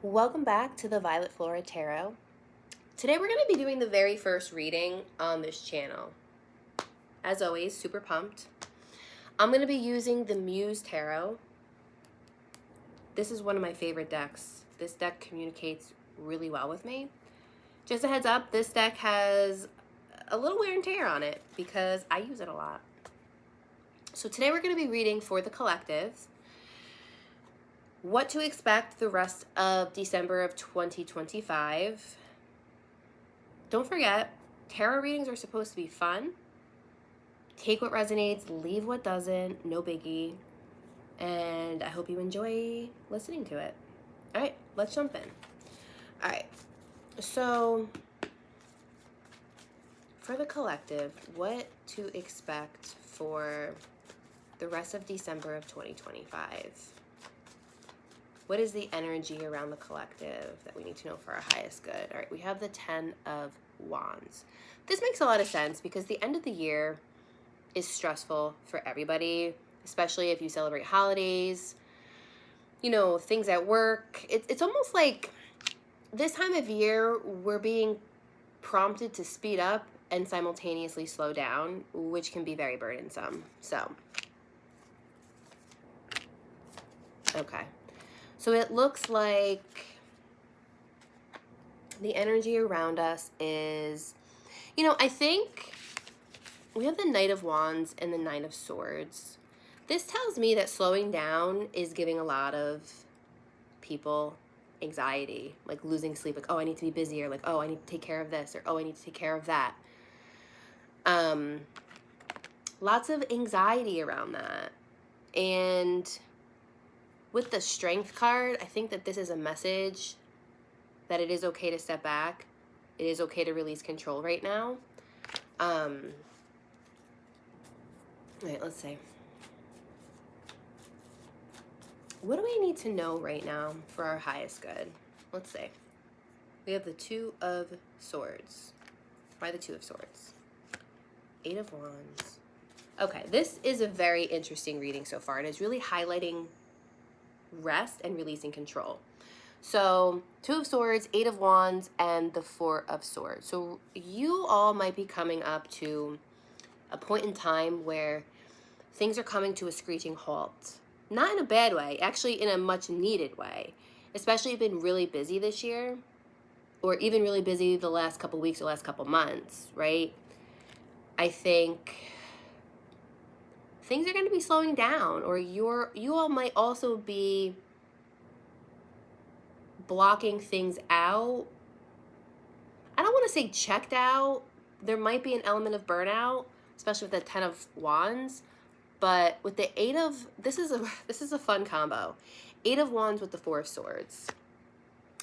Welcome back to the Violet Flora Tarot. Today we're going to be doing the very first reading on this channel. As always, super pumped. I'm going to be using the Muse Tarot. This is one of my favorite decks. This deck communicates really well with me. Just a heads up, this deck has a little wear and tear on it because I use it a lot. So today we're going to be reading for the collective. What to expect the rest of December of 2025. Don't forget, tarot readings are supposed to be fun. Take what resonates, leave what doesn't, no biggie. And I hope you enjoy listening to it. All right, let's jump in. All right, so for the collective, what to expect for the rest of December of 2025. What is the energy around the collective that we need to know for our highest good? All right, we have the 10 of Wands. This makes a lot of sense because the end of the year is stressful for everybody, especially if you celebrate holidays, you know, things at work. It's almost like this time of year we're being prompted to speed up and simultaneously slow down, which can be very burdensome. So, okay. So it looks like the energy around us is, you know, I think we have the Knight of Wands and the Nine of Swords. This tells me that slowing down is giving a lot of people anxiety, like losing sleep, like, oh, I need to be busier, like, oh, I need to take care of this, or oh, I need to take care of that. Lots of anxiety around that. And with the Strength card, I think that this is a message that it is okay to step back. It is okay to release control right now. All right, let's see. What do we need to know right now for our highest good? Let's see. We have the Two of Swords. Why the Two of Swords? Eight of Wands. Okay, this is a very interesting reading so far, and it's really highlighting rest and releasing control. So, Two of Swords, Eight of Wands, and the Four of Swords. So you all might be coming up to a point in time where things are coming to a screeching halt. Not in a bad way, actually in a much needed way. Especially if you've been really busy this year, or even really busy the last couple weeks or last couple months, right? I think things are going to be slowing down, or you all might also be blocking things out. I don't want to say checked out. There might be an element of burnout, especially with the 10 of Wands, but with the 8 of, this is a fun combo. 8 of Wands with the 4 of Swords.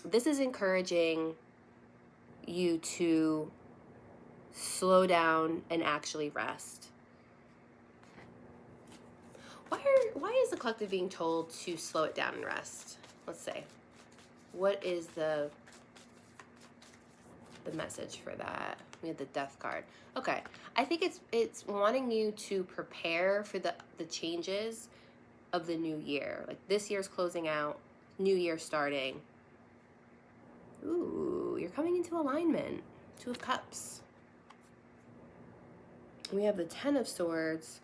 This is encouraging you to slow down and actually rest. Why is the collective being told to slow it down and rest? Let's see. What is the message for that? We have the Death card. Okay. I think it's wanting you to prepare for the changes of the new year. Like this year's closing out, new year starting. Ooh, you're coming into alignment. Two of Cups. We have the 10 of Swords.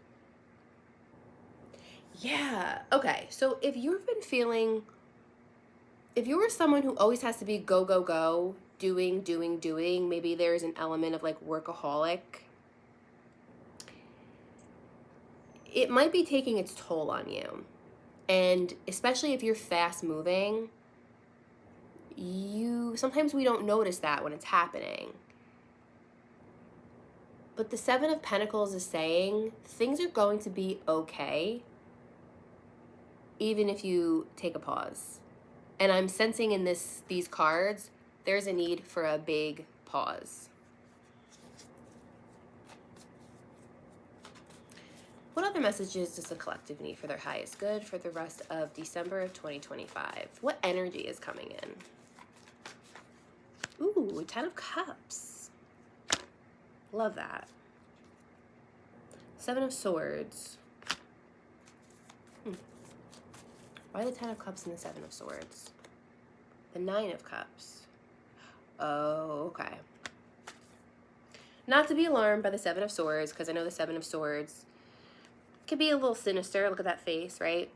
Yeah. Okay. So if you've been feeling, if you were someone who always has to be go, go, go, doing, maybe there's an element of like workaholic, it might be taking its toll on you. And especially if you're fast moving, sometimes we don't notice that when it's happening. But the 7 of Pentacles is saying things are going to be okay, even if you take a pause. And I'm sensing in these cards, there's a need for a big pause. What other messages does the collective need for their highest good for the rest of December of 2025? What energy is coming in? Ooh, 10 of Cups. Love that. 7 of Swords. Why the 10 of Cups and the 7 of Swords? The Nine of Cups. Oh, okay. Not to be alarmed by the Seven of Swords, because I know the Seven of Swords could be a little sinister. Look at that face, right?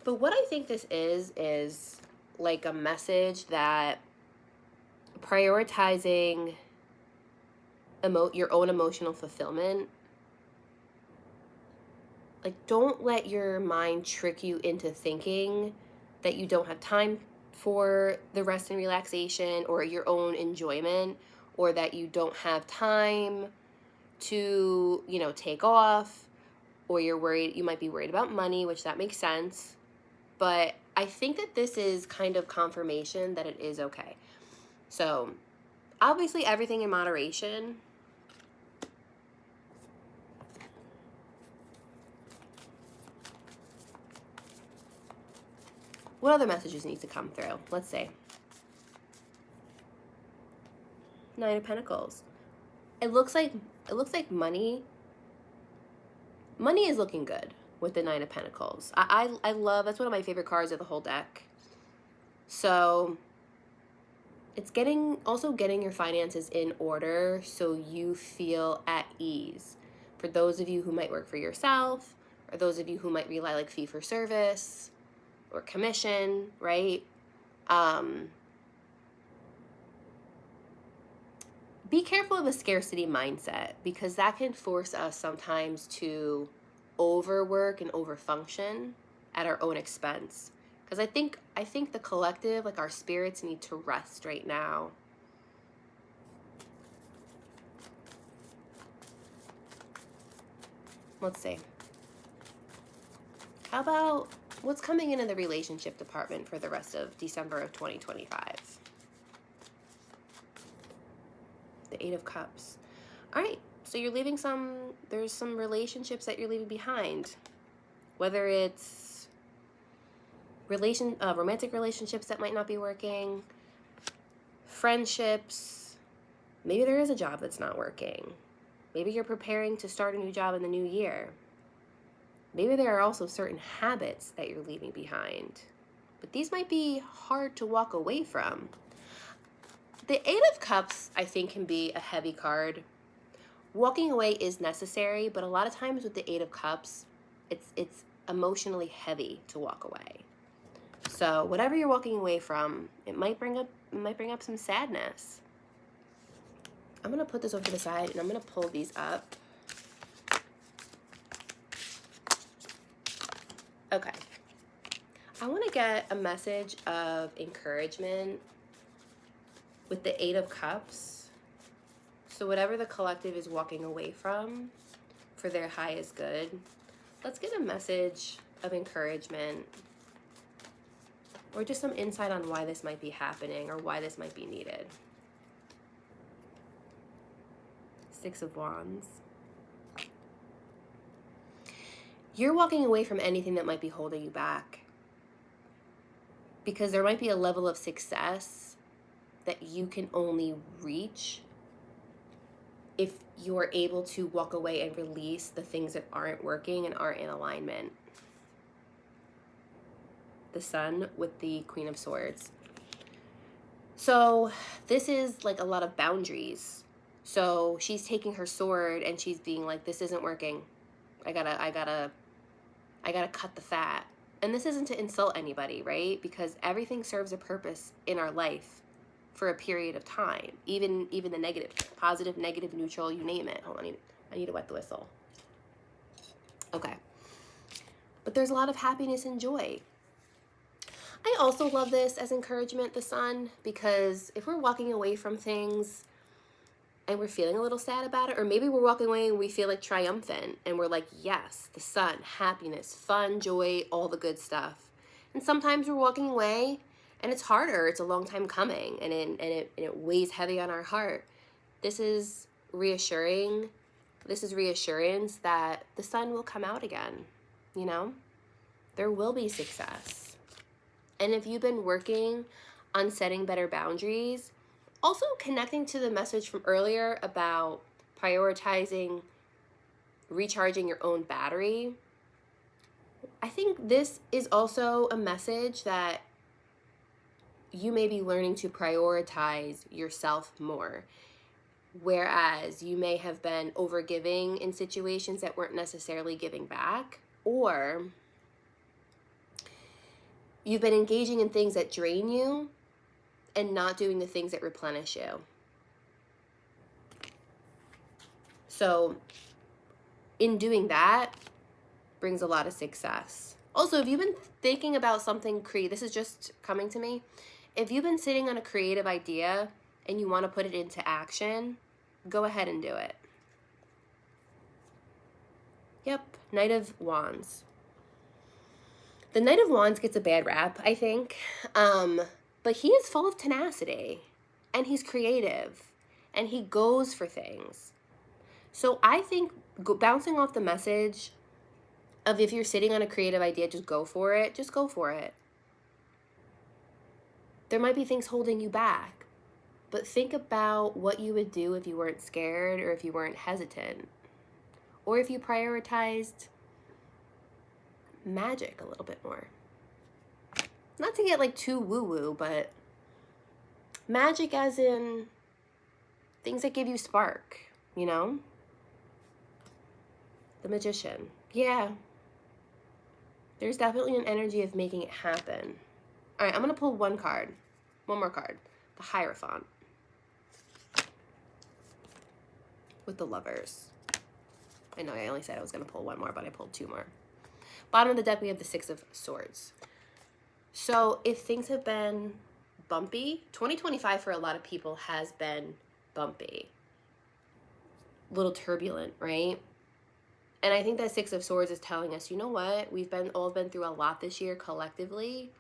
But what I think this is like a message that prioritizing your own emotional fulfillment. Like, don't let your mind trick you into thinking that you don't have time for the rest and relaxation or your own enjoyment, or that you don't have time to, you know, take off, or you might be worried about money, which that makes sense. But I think that this is kind of confirmation that it is okay. So, obviously everything in moderation. What other messages need to come through? Let's see. Nine of Pentacles. It looks like money is looking good with the Nine of Pentacles. I love, that's one of my favorite cards of the whole deck. So it's also getting your finances in order so you feel at ease. For those of you who might work for yourself, or those of you who might rely like fee for service or commission, right? Be careful of a scarcity mindset, because that can force us sometimes to overwork and overfunction at our own expense. Because I think the collective, like our spirits, need to rest right now. Let's see. How about what's coming in the relationship department for the rest of December of 2025? The Eight of Cups. All right, so you're leaving there's some relationships that you're leaving behind. Whether it's romantic relationships that might not be working, friendships, maybe there is a job that's not working. Maybe you're preparing to start a new job in the new year. Maybe there are also certain habits that you're leaving behind. But these might be hard to walk away from. The Eight of Cups, I think, can be a heavy card. Walking away is necessary, but a lot of times with the Eight of Cups, it's emotionally heavy to walk away. So whatever you're walking away from, it might bring up some sadness. I'm gonna put this over to the side and I'm gonna pull these up. Okay. I want to get a message of encouragement with the Eight of Cups. So whatever the collective is walking away from for their highest good, let's get a message of encouragement or just some insight on why this might be happening or why this might be needed. Six of Wands. You're walking away from anything that might be holding you back, because there might be a level of success that you can only reach if you're able to walk away and release the things that aren't working and aren't in alignment. The Sun with the Queen of Swords. So this is like a lot of boundaries. So she's taking her sword and she's being like, this isn't working. I gotta cut the fat. And this isn't to insult anybody, right? Because everything serves a purpose in our life for a period of time. Even the negative, positive, negative, neutral, you name it. Hold on, I need to wet the whistle. Okay. But there's a lot of happiness and joy. I also love this as encouragement, the Sun, because if we're walking away from things and we're feeling a little sad about it, or maybe we're walking away and we feel like triumphant and we're like, yes, the Sun, happiness, fun, joy, all the good stuff. And sometimes we're walking away and it's harder. It's a long time coming and it weighs heavy on our heart. This is reassuring. This is reassurance that the sun will come out again, you know? There will be success. And if you've been working on setting better boundaries, also connecting to the message from earlier about prioritizing recharging your own battery, I think this is also a message that you may be learning to prioritize yourself more. Whereas you may have been overgiving in situations that weren't necessarily giving back, or you've been engaging in things that drain you and not doing the things that replenish you. So in doing that brings a lot of success. Also, if you've been thinking about something this is just coming to me. If you've been sitting on a creative idea and you want to put it into action, go ahead and do it. Yep, Knight of Wands. The Knight of Wands gets a bad rap, I think. But he is full of tenacity, and he's creative, and he goes for things. So I think bouncing off the message of if you're sitting on a creative idea, just go for it. Just go for it. There might be things holding you back, but think about what you would do if you weren't scared, or if you weren't hesitant, or if you prioritized magic a little bit more. Not to get like too woo-woo, but magic as in things that give you spark, you know? The Magician. Yeah. There's definitely an energy of making it happen. All right, I'm going to pull one more card. The Hierophant. With the Lovers. I know I only said I was going to pull one more, but I pulled two more. Bottom of the deck, we have the Six of Swords. So if things have been bumpy, 2025 for a lot of people has been bumpy. A little turbulent, right? And I think that Six of Swords is telling us, you know what? We've all been through a lot this year collectively.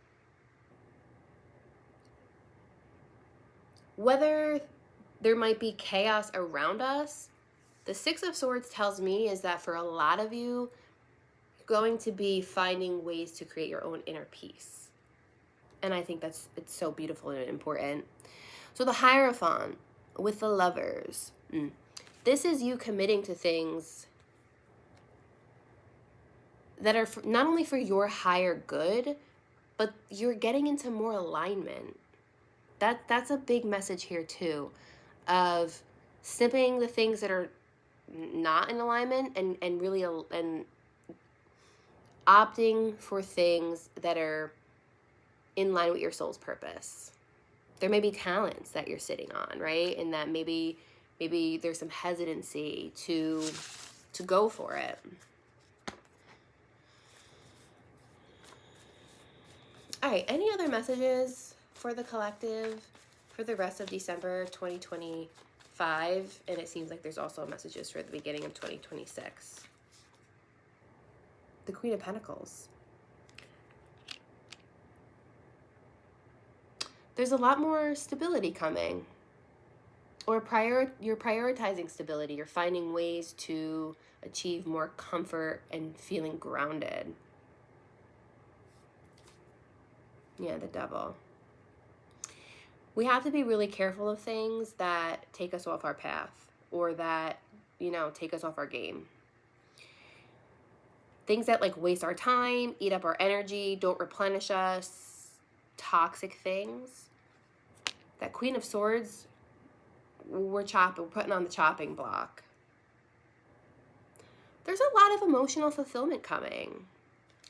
Whether there might be chaos around us, the Six of Swords tells me is that for a lot of you, you're going to be finding ways to create your own inner peace. And I think it's so beautiful and important. So the Hierophant with the Lovers. This is you committing to things that are not only for your higher good, but you're getting into more alignment. That's a big message here too, of snipping the things that are not in alignment and really opting for things that are in line with your soul's purpose. There may be talents that you're sitting on, right? And that maybe there's some hesitancy to go for it. All right, any other messages for the collective for the rest of December 2025? And it seems like there's also messages for the beginning of 2026. The Queen of Pentacles. There's a lot more stability coming. Or you're prioritizing stability. You're finding ways to achieve more comfort and feeling grounded. Yeah, the Devil. We have to be really careful of things that take us off our path, or that, take us off our game. Things that like waste our time, eat up our energy, don't replenish us, toxic things. That Queen of Swords, we're putting on the chopping block. There's a lot of emotional fulfillment coming.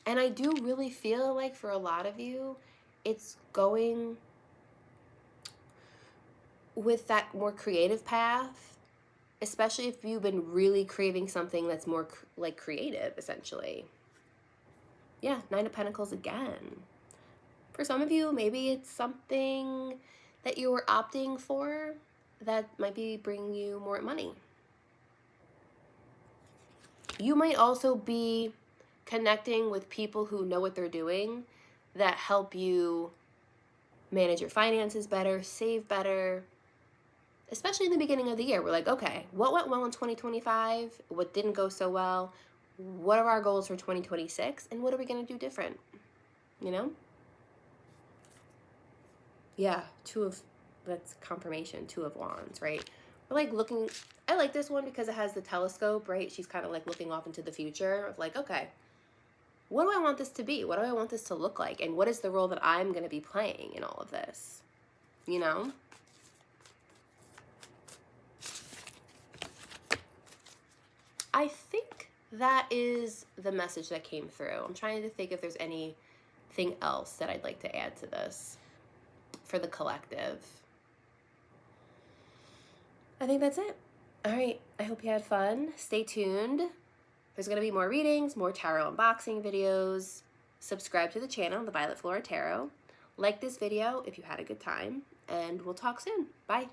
And I do really feel like for a lot of you, it's going with that more creative path, especially if you've been really craving something that's more like creative, essentially. Yeah, Nine of Pentacles again. For some of you, maybe it's something that you were opting for that might be bringing you more money. You might also be connecting with people who know what they're doing that help you manage your finances better, save better, especially in the beginning of the year. We're like, okay, what went well in 2025? What didn't go so well? What are our goals for 2026? And what are we going to do different? Yeah, that's confirmation, Two of Wands, right? We're like looking, I like this one because it has the telescope, right? She's kind of like looking off into the future of like, okay, what do I want this to be? What do I want this to look like? And what is the role that I'm going to be playing in all of this? You know? I think that is the message that came through. I'm trying to think if there's anything else that I'd like to add to this for the collective. I think that's it. All right, I hope you had fun. Stay tuned. There's going to be more readings, more tarot unboxing videos. Subscribe to the channel, the Violet Flora Tarot. Like this video if you had a good time, and we'll talk soon. Bye.